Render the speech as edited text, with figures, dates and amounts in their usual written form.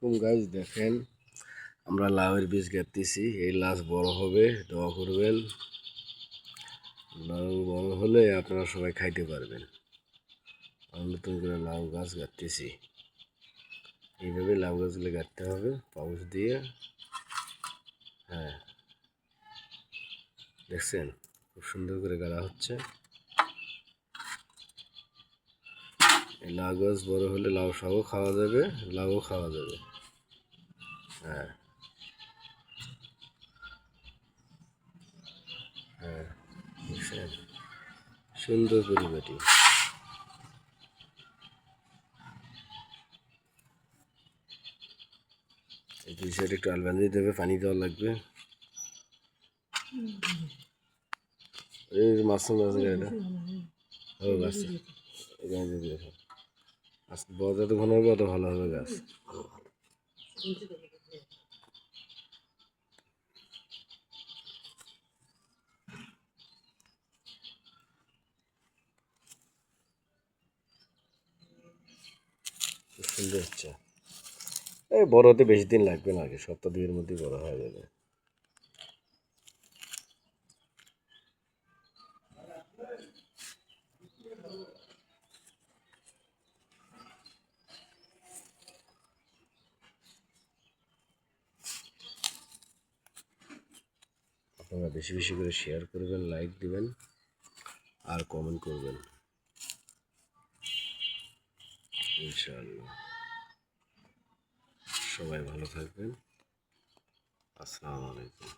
আসসালামাইকুম গাইজ, দেখেন আমরা লাউয়ের বীজ গাঁথতেছি। এই লাউ বড় হবে, দোয়া করবেন। লাউ বড় হলে আপনারা সবাই খাইতে পারবেন। আমরা নতুন করে লাউ গাছ গাঁথতেছি। এইভাবে লাউ গাছগুলো গাঁথতে হবে পাউচ দিয়ে। হ্যাঁ, দেখছেন খুব সুন্দর করে গাড়া হচ্ছে। এই লাউ গাছ বড় হলে লাউ শাকও খাওয়া যাবে, লাউও খাওয়া যাবে। হ্যাঁ হ্যাঁ, দেখছেন সুন্দর পরিপাটি। এই দুই সাইডে একটু আল বাঁধিয়ে দেবে, পানি দেওয়া লাগবে। এই মাছ গাড়িটা ও গাছ এখানে যদি দেখো আজকে বড় যত ঘন হবে অত ভালো হবে গাছ। খুব সুন্দর হচ্ছে। এই বড় হতে বেশি দিন লাগবে না, আগে সপ্তাহ দুয়ের মধ্যেই বড় হয়ে যাবে। আপনারা বেশি বেশি করে শেয়ার করবেন, লাইক দিবেন আর কমেন্ট করবেন ইনশাআল্লাহ। সবাই ভালো থাকবেন। আসসালামু আলাইকুম।